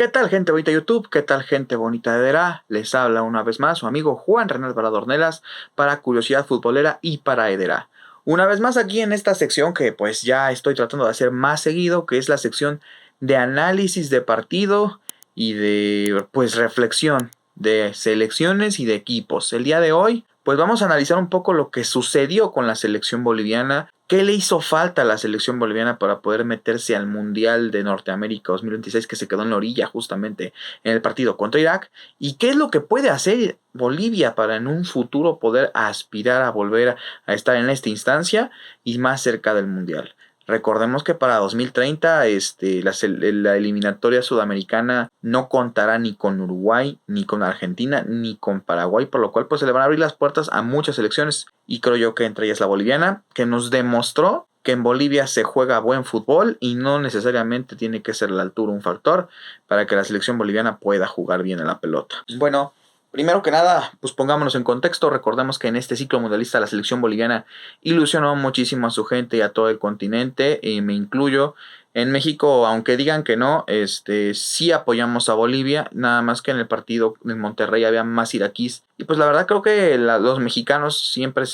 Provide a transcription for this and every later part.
¿Qué tal, gente bonita de YouTube? ¿Qué tal, gente bonita de Edera? Les habla una vez más su amigo Juan René Alvarado Ornelas para Curiosidad Futbolera y para Edera. Una vez más aquí en esta sección que pues ya estoy tratando de hacer más seguido, que es la sección de análisis de partido y de pues reflexión de selecciones y de equipos. El día de hoy pues vamos a analizar un poco lo que sucedió con la selección boliviana. ¿Qué le hizo falta a la selección boliviana para poder meterse al Mundial de Norteamérica 2026 que se quedó en la orilla justamente en el partido contra Irak? ¿Y qué es lo que puede hacer Bolivia para en un futuro poder aspirar a volver a estar en esta instancia y más cerca del Mundial? Recordemos que para 2030 la eliminatoria sudamericana no contará ni con Uruguay, ni con Argentina, ni con Paraguay, por lo cual pues se le van a abrir las puertas a muchas selecciones y creo yo que entre ellas la boliviana, que nos demostró que en Bolivia se juega buen fútbol y no necesariamente tiene que ser la altura un factor para que la selección boliviana pueda jugar bien en la pelota. Bueno, primero que nada, pues pongámonos en contexto. Recordemos que en este ciclo mundialista la selección boliviana ilusionó muchísimo a su gente y a todo el continente, y me incluyo. En México, aunque digan que no, sí apoyamos a Bolivia, nada más que en el partido en Monterrey había más iraquíes. Y pues la verdad creo que los mexicanos siempre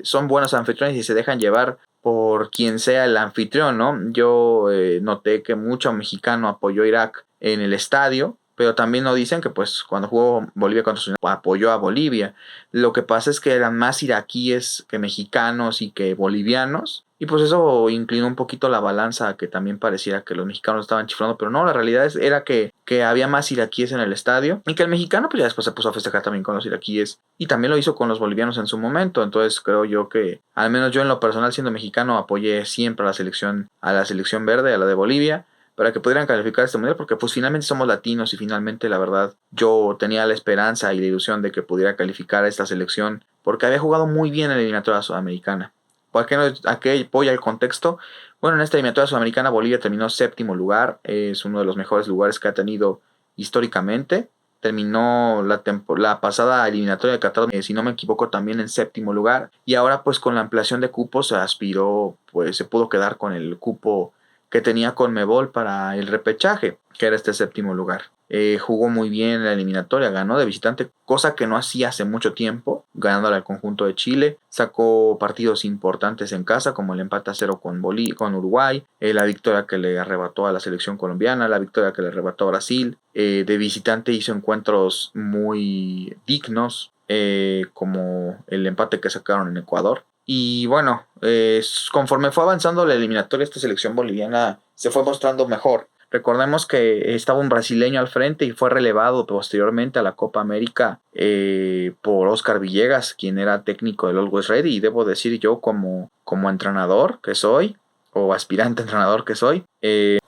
son buenos anfitriones y se dejan llevar por quien sea el anfitrión, ¿no? Yo noté que mucho mexicano apoyó a Irak en el estadio, pero también nos dicen que pues cuando jugó Bolivia contra Sudáfrica apoyó a Bolivia. Lo que pasa es que eran más iraquíes que mexicanos y que bolivianos. Y pues eso inclinó un poquito la balanza a que también pareciera que los mexicanos estaban chiflando. Pero no, la realidad era que había más iraquíes en el estadio. Y que el mexicano pues ya después se puso a festejar también con los iraquíes. Y también lo hizo con los bolivianos en su momento. Entonces creo yo que, al menos yo en lo personal siendo mexicano, apoyé siempre a la selección verde, a la de Bolivia, para que pudieran calificar este mundial, porque pues finalmente somos latinos y finalmente la verdad yo tenía la esperanza y la ilusión de que pudiera calificar a esta selección porque había jugado muy bien en la eliminatoria sudamericana. ¿Por qué no? ¿A qué apoya el contexto? Bueno, en esta eliminatoria sudamericana Bolivia terminó séptimo lugar, es uno de los mejores lugares que ha tenido históricamente. Terminó la pasada eliminatoria de Qatar, si no me equivoco, también en séptimo lugar. Y ahora pues con la ampliación de cupos se aspiró, pues se pudo quedar con el cupo que tenía Conmebol para el repechaje, que era este séptimo lugar. Jugó muy bien la eliminatoria, ganó de visitante, cosa que no hacía hace mucho tiempo, ganándole al conjunto de Chile. Sacó partidos importantes en casa, como el empate a 0 con Uruguay, la victoria que le arrebató a la selección colombiana, la victoria que le arrebató a Brasil. De visitante hizo encuentros muy dignos, como el empate que sacaron en Ecuador. Y bueno, conforme fue avanzando la eliminatoria, esta selección boliviana se fue mostrando mejor. Recordemos que estaba un brasileño al frente y fue relevado posteriormente a la Copa América por Oscar Villegas, quien era técnico del Always Ready. Y debo decir yo como entrenador que soy, o aspirante entrenador que soy,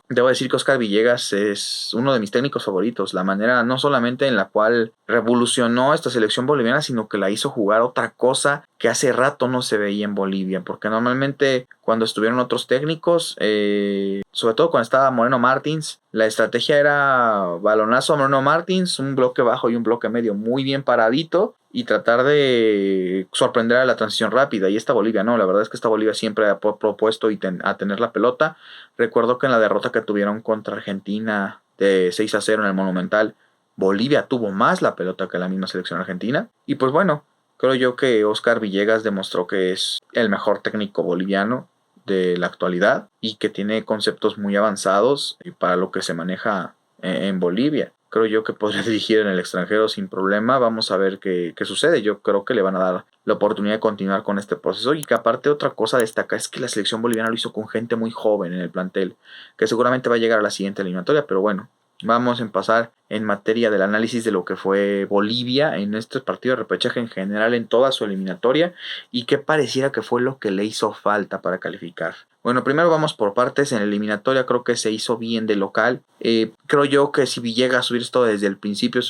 debo decir que Oscar Villegas es uno de mis técnicos favoritos. La manera no solamente en la cual revolucionó esta selección boliviana, sino que la hizo jugar otra cosa que hace rato no se veía en Bolivia. Porque normalmente cuando estuvieron otros técnicos, sobre todo cuando estaba Moreno Martins, la estrategia era balonazo a Moreno Martins, un bloque bajo y un bloque medio muy bien paradito, y tratar de sorprender a la transición rápida. Y esta Bolivia no, la verdad es que esta Bolivia siempre ha propuesto a tener la pelota. Recuerdo que en la derrota que tuvieron contra Argentina de 6-0 en el Monumental, Bolivia tuvo más la pelota que la misma selección argentina. Y pues bueno, creo yo que Oscar Villegas demostró que es el mejor técnico boliviano de la actualidad y que tiene conceptos muy avanzados para lo que se maneja en Bolivia. Creo yo que podría dirigir en el extranjero sin problema. Vamos a ver qué sucede. Yo creo que le van a dar la oportunidad de continuar con este proceso, y que aparte otra cosa a destacar es que la selección boliviana lo hizo con gente muy joven en el plantel, que seguramente va a llegar a la siguiente eliminatoria, pero bueno, vamos a pasar en materia del análisis de lo que fue Bolivia en este partido de repechaje en general, en toda su eliminatoria, y qué pareciera que fue lo que le hizo falta para calificar. Bueno, primero vamos por partes. En la eliminatoria creo que se hizo bien de local. Creo yo que si Villegas hubiera estado desde el principio,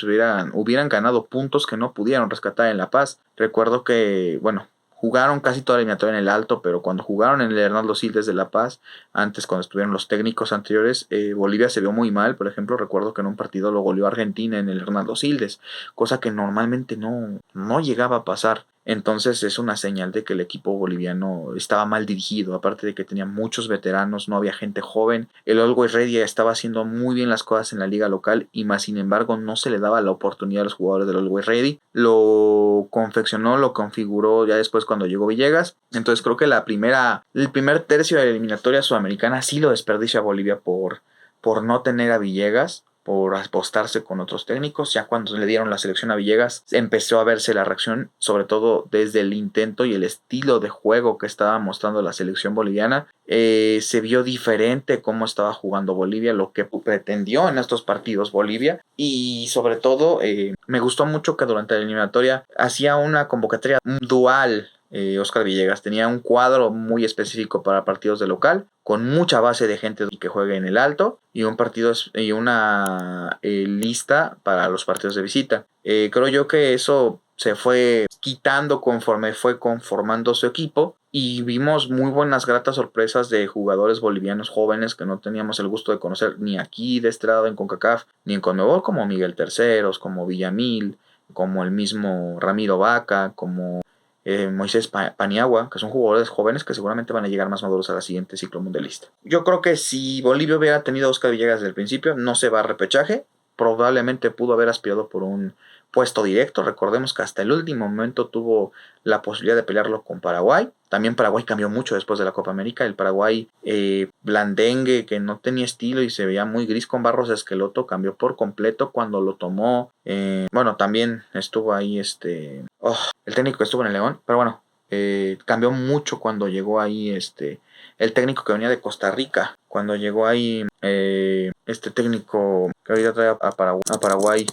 hubieran ganado puntos que no pudieron rescatar en La Paz. Recuerdo que, bueno, jugaron casi toda la eliminatoria en el Alto, pero cuando jugaron en el Hernando Siles de La Paz, antes cuando estuvieron los técnicos anteriores, Bolivia se vio muy mal. Por ejemplo, recuerdo que en un partido lo goleó Argentina en el Hernando Siles, cosa que normalmente no llegaba a pasar. Entonces es una señal de que el equipo boliviano estaba mal dirigido, aparte de que tenía muchos veteranos, no había gente joven. El Always Ready estaba haciendo muy bien las cosas en la liga local y más sin embargo no se le daba la oportunidad a los jugadores del Always Ready. Lo confeccionó, lo configuró ya después cuando llegó Villegas. Entonces creo que el primer tercio de la eliminatoria sudamericana sí lo desperdicia Bolivia por no tener a Villegas, por apostarse con otros técnicos. Ya cuando le dieron la selección a Villegas empezó a verse la reacción, sobre todo desde el intento y el estilo de juego que estaba mostrando la selección boliviana. Se vio diferente cómo estaba jugando Bolivia, lo que pretendió en estos partidos Bolivia, y sobre todo me gustó mucho que durante la eliminatoria hacía una convocatoria dual. Oscar Villegas tenía un cuadro muy específico para partidos de local, con mucha base de gente que juegue en el alto, y una lista para los partidos de visita. Creo yo que eso se fue quitando conforme fue conformando su equipo, y vimos muy buenas gratas sorpresas de jugadores bolivianos jóvenes que no teníamos el gusto de conocer ni aquí de este lado en CONCACAF ni en CONMEBOL, como Miguel Terceros, como Villamil, como el mismo Ramiro Vaca, como Moisés Paniagua, que son jugadores jóvenes que seguramente van a llegar más maduros a la siguiente ciclo mundialista. Yo creo que si Bolivia hubiera tenido a Oscar Villegas desde el principio, no se va a repechaje, probablemente pudo haber aspirado por un puesto directo. Recordemos que hasta el último momento tuvo la posibilidad de pelearlo con Paraguay. También Paraguay cambió mucho después de la Copa América. El Paraguay blandengue, que no tenía estilo y se veía muy gris con Barros Esqueloto, cambió por completo cuando lo tomó. También estuvo ahí el técnico que estuvo en el León, pero bueno, cambió mucho cuando llegó ahí el técnico que venía de Costa Rica. Cuando llegó ahí este técnico que ahorita trae a Paraguay,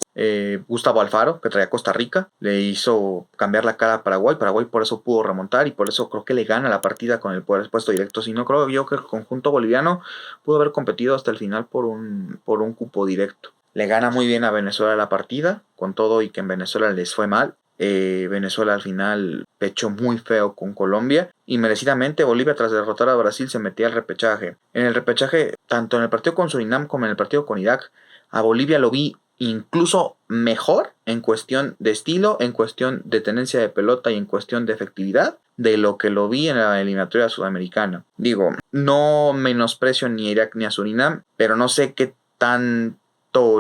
Gustavo Alfaro, que traía a Costa Rica, le hizo cambiar la cara a Paraguay. Paraguay por eso pudo remontar y por eso creo que le gana la partida con el puesto directo. Si no, creo yo que el conjunto boliviano pudo haber competido hasta el final por un cupo directo. Le gana muy bien a Venezuela la partida, con todo y que en Venezuela les fue mal. Venezuela al final pechó muy feo con Colombia y merecidamente Bolivia, tras derrotar a Brasil, se metía al repechaje. En el repechaje, tanto en el partido con Surinam como en el partido con Irak, a Bolivia lo vi incluso mejor en cuestión de estilo, en cuestión de tenencia de pelota y en cuestión de efectividad de lo que lo vi en la eliminatoria sudamericana. Digo, no menosprecio ni a Irak ni a Surinam, pero no sé qué tanto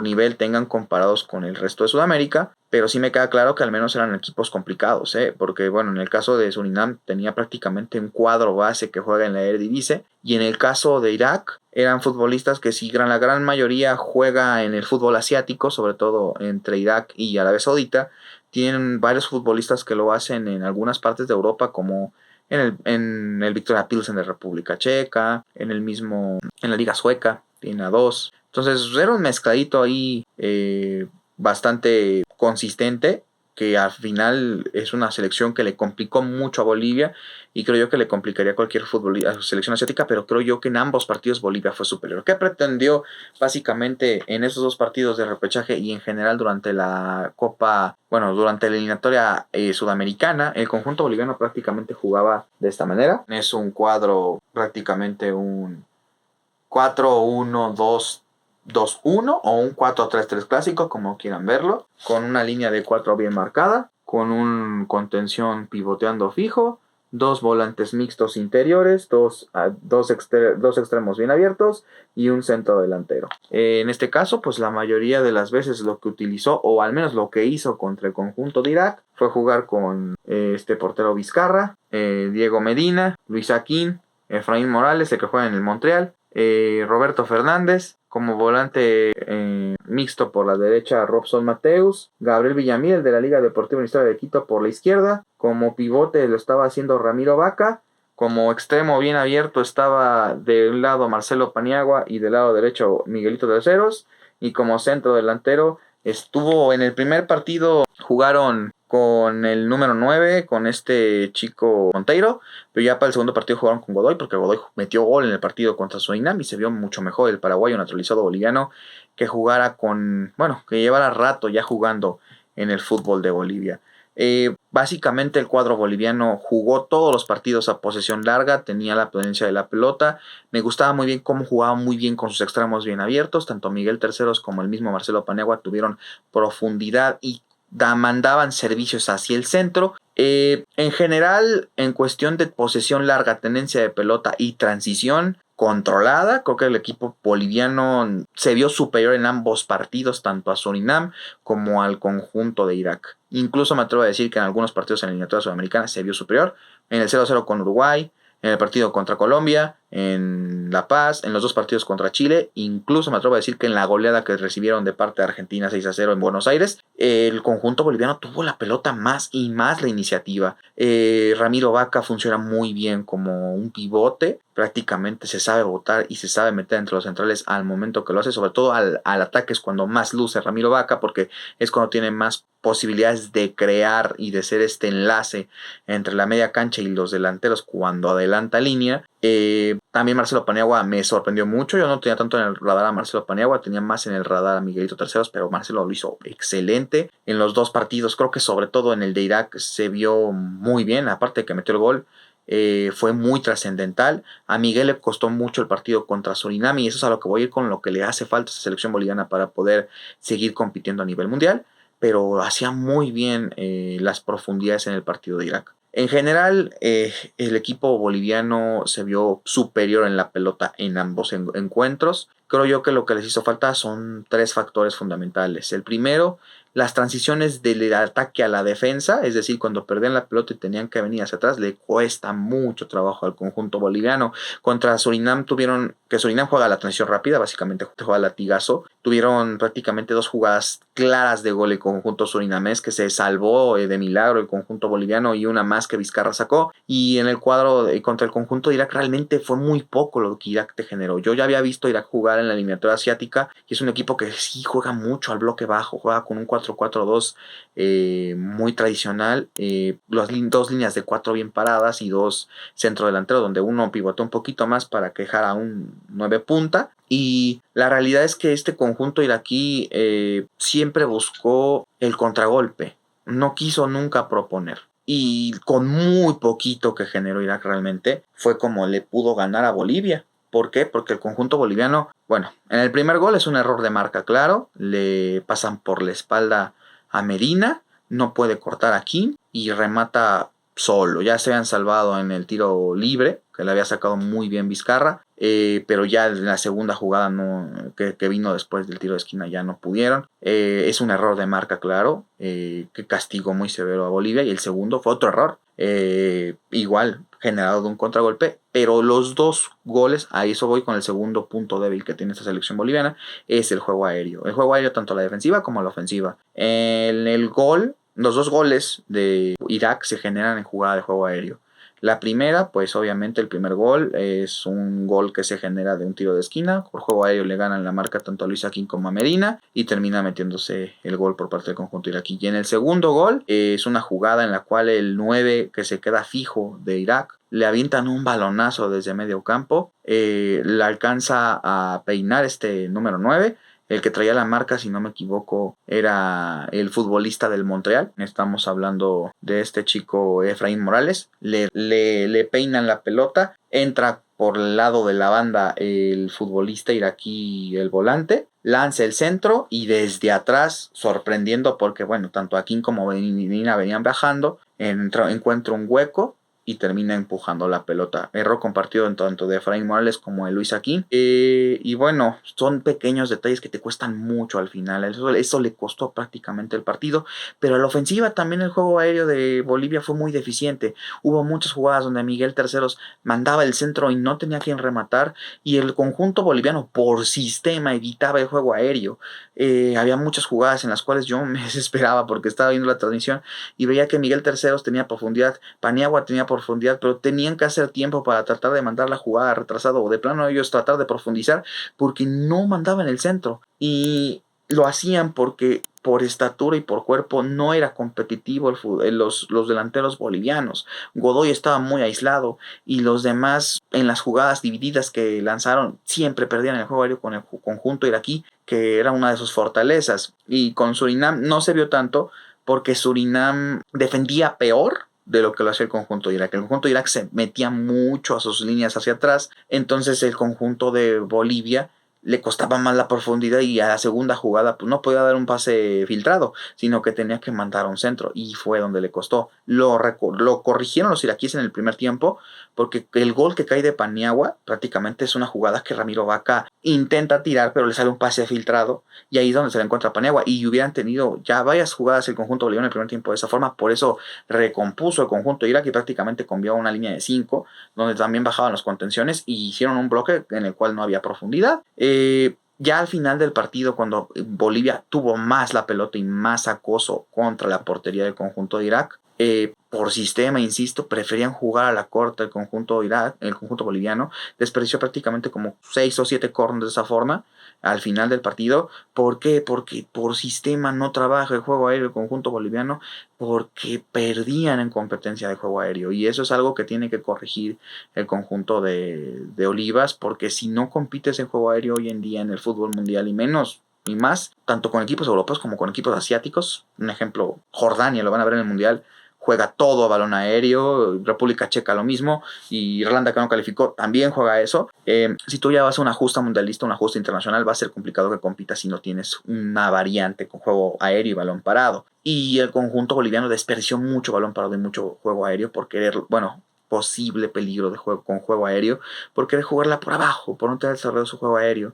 nivel tengan comparados con el resto de Sudamérica, pero sí me queda claro que al menos eran equipos complicados, porque bueno, en el caso de Surinam tenía prácticamente un cuadro base que juega en la Eredivisie, y en el caso de Irak eran futbolistas que sí, la gran mayoría juega en el fútbol asiático, sobre todo entre Irak y Arabia Saudita. Tienen varios futbolistas que lo hacen en algunas partes de Europa, como en el Victoria Pilsen de República Checa, en la Liga Sueca, tiene a dos. Entonces era un mezcladito ahí bastante consistente, que al final es una selección que le complicó mucho a Bolivia, y creo yo que le complicaría a cualquier selección asiática, pero creo yo que en ambos partidos Bolivia fue superior. ¿Qué pretendió básicamente en esos dos partidos de repechaje y en general durante la durante la eliminatoria sudamericana? El conjunto boliviano prácticamente jugaba de esta manera. Es un cuadro prácticamente un 4-1-2-2-1 o un 4-3-3 clásico, como quieran verlo, con una línea de 4 bien marcada, con un contención pivoteando fijo, dos volantes mixtos interiores, dos extremos bien abiertos y un centro delantero. En este caso, pues la mayoría de las veces lo que utilizó, o al menos lo que hizo contra el conjunto de Irak, fue jugar con este portero Vizcarra, Diego Medina, Luis Aquín, Efraín Morales, el que juega en el Montreal, Roberto Fernández, como volante mixto por la derecha Robson Mateus, Gabriel Villamil, el de la Liga Deportiva Universitaria de Quito, por la izquierda. Como pivote lo estaba haciendo Ramiro Vaca. Como extremo bien abierto estaba de un lado Marcelo Paniagua y del lado derecho Miguelito Terceros. Y como centro delantero estuvo en el primer partido, jugaron con el número 9, con este chico Monteiro, pero ya para el segundo partido jugaron con Godoy, porque Godoy metió gol en el partido contra Surinam y se vio mucho mejor el paraguayo naturalizado boliviano, que que llevara rato ya jugando en el fútbol de Bolivia. Básicamente el cuadro boliviano jugó todos los partidos a posesión larga, tenía la tenencia de la pelota. Me gustaba muy bien cómo jugaba muy bien con sus extremos bien abiertos. Tanto Miguel Terceros como el mismo Marcelo Paniagua tuvieron profundidad y mandaban servicios hacia el centro. En general, en cuestión de posesión larga, tenencia de pelota y transición controlada, creo que el equipo boliviano se vio superior en ambos partidos, tanto a Surinam como al conjunto de Irak. Incluso me atrevo a decir que en algunos partidos en la eliminatoria sudamericana se vio superior. En el 0-0 con Uruguay, en el partido contra Colombia, en La Paz, en los dos partidos contra Chile, incluso me atrevo a decir que en la goleada que recibieron de parte de Argentina 6-0 en Buenos Aires, el conjunto boliviano tuvo la pelota más y más la iniciativa. Ramiro Vaca funciona muy bien como un pivote, prácticamente se sabe botar y se sabe meter entre los centrales al momento que lo hace, sobre todo al ataque es cuando más luce Ramiro Vaca, porque es cuando tiene más posibilidades de crear y de ser este enlace entre la media cancha y los delanteros cuando adelanta línea. También Marcelo Paniagua me sorprendió mucho. Yo no tenía tanto en el radar a Marcelo Paniagua, tenía más en el radar a Miguelito Terceros, pero Marcelo lo hizo excelente en los dos partidos. Creo que sobre todo en el de Irak se vio muy bien, aparte de que metió el gol. Fue muy trascendental. A Miguel le costó mucho el partido contra Surinam y eso es a lo que voy a ir con lo que le hace falta a esa selección boliviana para poder seguir compitiendo a nivel mundial, pero hacía muy bien las profundidades en el partido de Irak. En general, el equipo boliviano se vio superior en la pelota en ambos encuentros. Creo yo que lo que les hizo falta son tres factores fundamentales. El primero, las transiciones del ataque a la defensa, es decir, cuando perdían la pelota y tenían que venir hacia atrás, le cuesta mucho trabajo al conjunto boliviano. Contra Surinam tuvieron, que Surinam juega la transición rápida, básicamente juega latigazo, tuvieron prácticamente dos jugadas claras de gol el conjunto surinamés que se salvó de milagro el conjunto boliviano y una más que Vizcarra sacó, y en el cuadro contra el conjunto de Irak realmente fue muy poco lo que Irak te generó. Yo ya había visto a Irak jugar en la eliminatoria asiática y es un equipo que sí juega mucho al bloque bajo, juega con un 4-4-2 muy tradicional, las dos líneas de cuatro bien paradas y dos centrodelanteros donde uno pivotó un poquito más para que dejara un 9 punta. Y la realidad es que este conjunto iraquí siempre buscó el contragolpe, no quiso nunca proponer. Y con muy poquito que generó Irak realmente, fue como le pudo ganar a Bolivia. ¿Por qué? Porque el conjunto boliviano, bueno, en el primer gol es un error de marca, claro, le pasan por la espalda a Medina, no puede cortar aquí y remata solo. Ya se habían salvado en el tiro libre, que le había sacado muy bien Vizcarra, pero ya en la segunda jugada que vino después del tiro de esquina ya no pudieron. Es un error de marca, claro, que castigó muy severo a Bolivia, y el segundo fue otro error, igual generado de un contragolpe, pero los dos goles, a eso voy con el segundo punto débil que tiene esta selección boliviana, es el juego aéreo. El juego aéreo tanto a la defensiva como a la ofensiva. En el gol, los dos goles de Irak se generan en jugada de juego aéreo. La primera, pues obviamente el primer gol es un gol que se genera de un tiro de esquina. Por juego aéreo le ganan la marca tanto a Luis Aquín como a Medina y termina metiéndose el gol por parte del conjunto iraquí. Y en el segundo gol es una jugada en la cual el 9 que se queda fijo de Irak le avientan un balonazo desde medio campo. Le alcanza a peinar este número 9. El que traía la marca, si no me equivoco, era el futbolista del Montreal. Estamos hablando de este chico Efraín Morales. Le peinan la pelota. Entra por el lado de la banda el futbolista iraquí, el volante. Lanza el centro y desde atrás, sorprendiendo porque, bueno, tanto Akin como Benina venían bajando, encuentra un hueco y termina empujando la pelota. Error compartido en tanto de Efraín Morales como de Luis Aquín. Y bueno, son pequeños detalles que te cuestan mucho al final. Eso le costó prácticamente el partido. Pero a la ofensiva también el juego aéreo de Bolivia fue muy deficiente. Hubo muchas jugadas donde Miguel Terceros mandaba el centro y no tenía quien rematar. Y el conjunto boliviano por sistema evitaba el juego aéreo. Había muchas jugadas en las cuales yo me desesperaba porque estaba viendo la transmisión y veía que Miguel Terceros tenía profundidad, Paniagua tenía profundidad, pero tenían que hacer tiempo para tratar de mandar la jugada retrasado o de plano ellos tratar de profundizar porque no mandaban el centro y lo hacían porque por estatura y por cuerpo no era competitivo los delanteros bolivianos. Godoy estaba muy aislado y los demás en las jugadas divididas que lanzaron siempre perdían el juego aéreo con el conjunto iraquí, que era una de sus fortalezas. Y con Surinam no se vio tanto porque Surinam defendía peor de lo que lo hacía el conjunto de Irak. El conjunto de Irak se metía mucho a sus líneas hacia atrás, entonces el conjunto de Bolivia le costaba más la profundidad y a la segunda jugada pues no podía dar un pase filtrado, sino que tenía que mandar a un centro y fue donde le costó. Lo corrigieron los iraquíes en el primer tiempo porque el gol que cae de Paniagua prácticamente es una jugada que Ramiro Vaca intenta tirar pero le sale un pase filtrado y ahí es donde se le encuentra Paniagua y hubieran tenido ya varias jugadas el conjunto boliviano en el primer tiempo de esa forma, por eso recompuso el conjunto iraquí y prácticamente cambió una línea de 5 donde también bajaban las contenciones y hicieron un bloque en el cual no había profundidad. Ya al final del partido, cuando Bolivia tuvo más la pelota y más acoso contra la portería del conjunto de Irak, por sistema, insisto, preferían jugar a la corta el conjunto boliviano, desperdició prácticamente como 6 o 7 corners de esa forma al final del partido. ¿Por qué? Porque por sistema no trabaja el juego aéreo el conjunto boliviano, porque perdían en competencia de juego aéreo y eso es algo que tiene que corregir el conjunto de Olivas, porque si no compites en juego aéreo hoy en día en el fútbol mundial y menos y más, tanto con equipos europeos como con equipos asiáticos, un ejemplo, Jordania, lo van a ver en el mundial, juega todo a balón aéreo, República Checa lo mismo, y Irlanda que no calificó también juega eso. Si tú ya vas a una justa mundialista, una justa internacional, va a ser complicado que compitas si no tienes una variante con juego aéreo y balón parado. Y el conjunto boliviano desperdició mucho balón parado y mucho juego aéreo por querer, bueno, posible peligro de juego con juego aéreo, por querer jugarla por abajo, por no tener desarrollado su juego aéreo.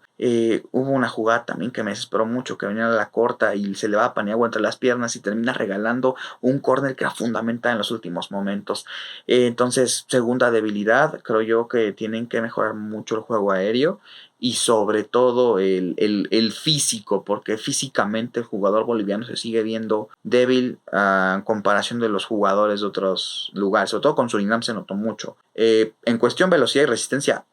Hubo una jugada también que me desesperó mucho, que venía a la corta y se le va a Paniagua entre las piernas y termina regalando un córner que era fundamental en los últimos momentos. Entonces, segunda debilidad, creo yo que tienen que mejorar mucho el juego aéreo y sobre todo el físico, porque físicamente el jugador boliviano se sigue viendo débil en comparación de los jugadores de otros lugares, sobre todo con Surinam se notó mucho. En cuestión velocidad y resistencia,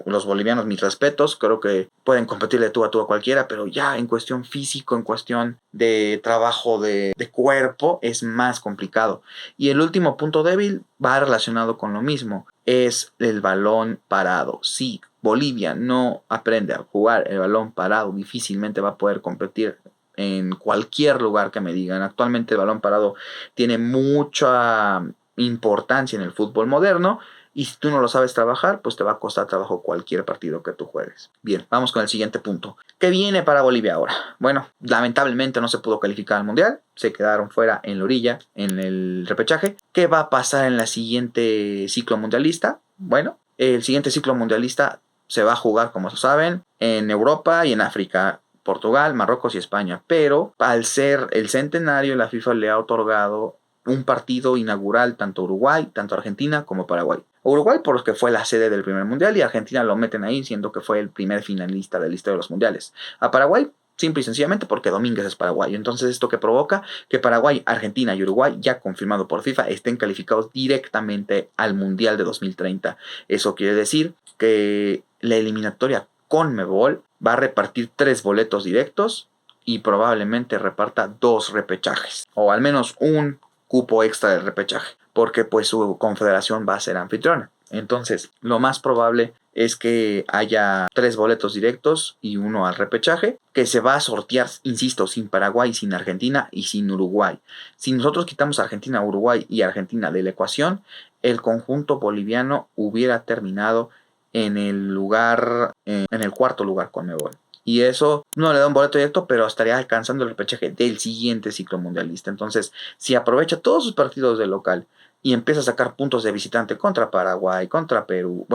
los bolivianos, mis respetos, creo que pueden competir de tú a cualquiera, pero ya en cuestión físico, en cuestión de trabajo de cuerpo, es más complicado. Y el último punto débil va relacionado con lo mismo, es el balón parado. Sí, Bolivia no aprende a jugar el balón parado, difícilmente va a poder competir en cualquier lugar que me digan. Actualmente el balón parado tiene mucha importancia en el fútbol moderno y si tú no lo sabes trabajar, pues te va a costar trabajo cualquier partido que tú juegues. Bien, vamos con el siguiente punto. ¿Qué viene para Bolivia ahora? Bueno, lamentablemente no se pudo calificar al Mundial, se quedaron fuera en la orilla, en el repechaje. ¿Qué va a pasar en la siguiente ciclo mundialista? Bueno, el siguiente ciclo mundialista se va a jugar, como saben, en Europa y en África. Portugal, Marruecos y España, pero al ser el centenario la FIFA le ha otorgado un partido inaugural tanto a Uruguay, tanto a Argentina como a Paraguay. Uruguay porque fue la sede del primer mundial y Argentina lo meten ahí siendo que fue el primer finalista de la lista de los mundiales. A Paraguay simple y sencillamente porque Domínguez es paraguayo. Entonces esto que provoca que Paraguay, Argentina y Uruguay, ya confirmado por FIFA, estén calificados directamente al Mundial de 2030. Eso quiere decir que la eliminatoria CONMEBOL va a repartir 3 boletos directos y probablemente reparta 2 repechajes o al menos un cupo extra de repechaje porque pues su confederación va a ser anfitriona. Entonces lo más probable es que haya 3 boletos directos y uno al repechaje que se va a sortear, insisto, sin Paraguay, sin Argentina y sin Uruguay. Si nosotros quitamos Argentina, Uruguay y Argentina de la ecuación, el conjunto boliviano hubiera terminado en el cuarto lugar con Conmebol. Y eso no le da un boleto directo, pero estaría alcanzando el repechaje del siguiente ciclo mundialista. Entonces, si aprovecha todos sus partidos de local y empieza a sacar puntos de visitante contra Paraguay, contra Perú,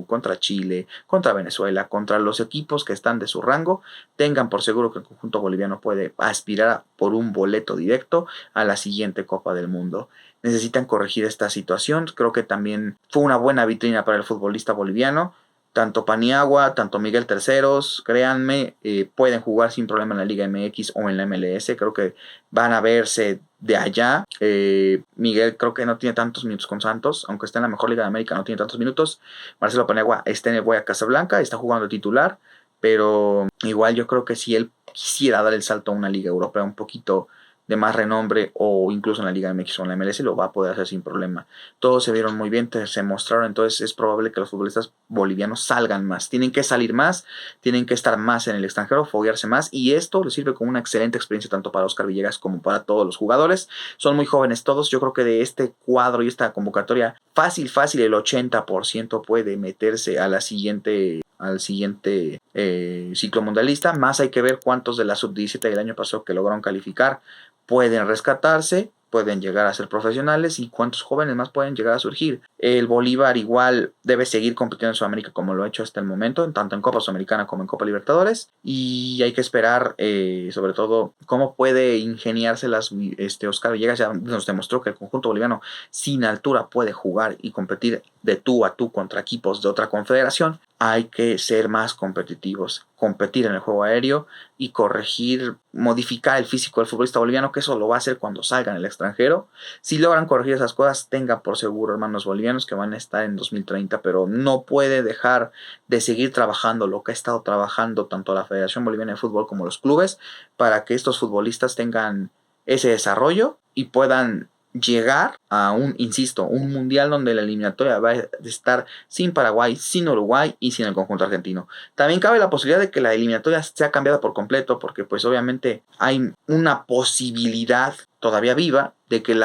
contra Chile, contra Venezuela, contra los equipos que están de su rango, tengan por seguro que el conjunto boliviano puede aspirar por un boleto directo a la siguiente Copa del Mundo. Necesitan corregir esta situación. Creo que también fue una buena vitrina para el futbolista boliviano. Tanto Paniagua, tanto Miguel Terceros, créanme, pueden jugar sin problema en la Liga MX o en la MLS. Creo que van a verse de allá. Miguel creo que no tiene tantos minutos con Santos, aunque está en la mejor Liga de América, no tiene tantos minutos. Marcelo Paniagua está en el Boya Casablanca, está jugando titular, pero igual yo creo que si él quisiera dar el salto a una liga europea un poquito de más renombre o incluso en la Liga MX o en la MLS lo va a poder hacer sin problema. Todos se vieron muy bien, se mostraron, entonces es probable que los futbolistas bolivianos salgan más, tienen que salir más, tienen que estar más en el extranjero, foguearse más y esto les sirve como una excelente experiencia tanto para Oscar Villegas como para todos los jugadores. Son muy jóvenes todos, yo creo que de este cuadro y esta convocatoria fácil el 80% puede meterse a la siguiente al siguiente ciclo mundialista. Más hay que ver cuántos de la sub-17 del año pasado que lograron calificar pueden rescatarse, pueden llegar a ser profesionales y cuántos jóvenes más pueden llegar a surgir. El Bolívar igual debe seguir compitiendo en Sudamérica como lo ha hecho hasta el momento, tanto en Copa Sudamericana como en Copa Libertadores, y hay que esperar sobre todo cómo puede ingeniárselas Oscar Villegas. Ya nos demostró que el conjunto boliviano sin altura puede jugar y competir de tú a tú contra equipos de otra confederación. Hay que ser más competitivos, competir en el juego aéreo y corregir, modificar el físico del futbolista boliviano, que eso lo va a hacer cuando salgan en el extranjero. Si logran corregir esas cosas, tenga por seguro, hermanos bolivianos, que van a estar en 2030, pero no puede dejar de seguir trabajando lo que ha estado trabajando tanto la Federación Boliviana de Fútbol como los clubes para que estos futbolistas tengan ese desarrollo y puedan llegar a un mundial donde la eliminatoria va a estar sin Paraguay, sin Uruguay y sin el conjunto argentino. También cabe la posibilidad de que la eliminatoria sea cambiada por completo, porque pues obviamente hay una posibilidad todavía viva de que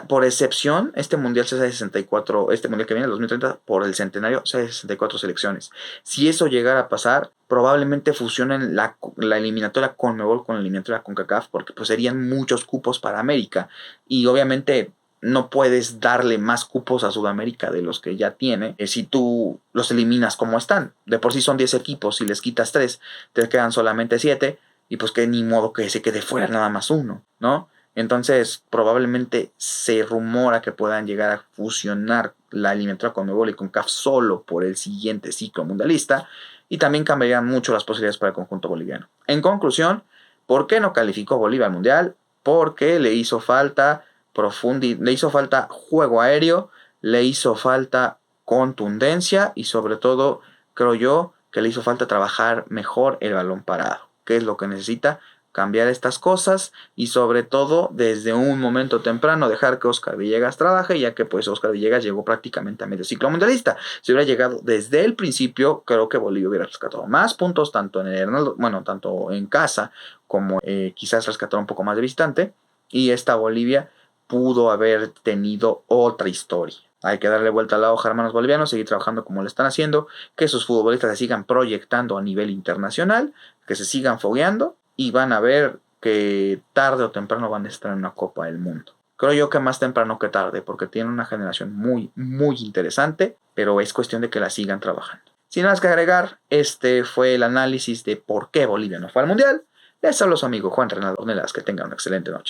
por excepción, este mundial sea de 64, este mundial que viene, el 2030, por el centenario, sea de 64 selecciones. Si eso llegara a pasar, probablemente fusionen la eliminatoria CONMEBOL con la eliminatoria CONCACAF, porque pues serían muchos cupos para América. Y obviamente no puedes darle más cupos a Sudamérica de los que ya tiene si tú los eliminas como están. De por sí son 10 equipos, si les quitas 3, te quedan solamente 7, y pues que ni modo que se quede fuera nada más uno, ¿no? Entonces probablemente se rumora que puedan llegar a fusionar la eliminatoria CONMEBOL y CONCACAF solo por el siguiente ciclo mundialista, y también cambiarían mucho las posibilidades para el conjunto boliviano. En conclusión, ¿por qué no calificó Bolivia al mundial? Porque le hizo falta le hizo falta juego aéreo, le hizo falta contundencia y sobre todo creo yo que le hizo falta trabajar mejor el balón parado, que es lo que necesita cambiar estas cosas y sobre todo desde un momento temprano dejar que Oscar Villegas trabaje, ya que pues Oscar Villegas llegó prácticamente a medio ciclo mundialista. Si hubiera llegado desde el principio, creo que Bolivia hubiera rescatado más puntos tanto en tanto en casa como quizás rescatar un poco más de visitante, y esta Bolivia pudo haber tenido otra historia. Hay que darle vuelta a la hoja, hermanos bolivianos, seguir trabajando como lo están haciendo, que sus futbolistas se sigan proyectando a nivel internacional, que se sigan fogueando y van a ver que tarde o temprano van a estar en una Copa del Mundo. Creo yo que más temprano que tarde, porque tienen una generación muy, muy interesante, pero es cuestión de que la sigan trabajando. Sin más que agregar, este fue el análisis de por qué Bolivia no fue al Mundial. Les hablo su amigo Juan Renaldo Ornelas. Que tengan una excelente noche.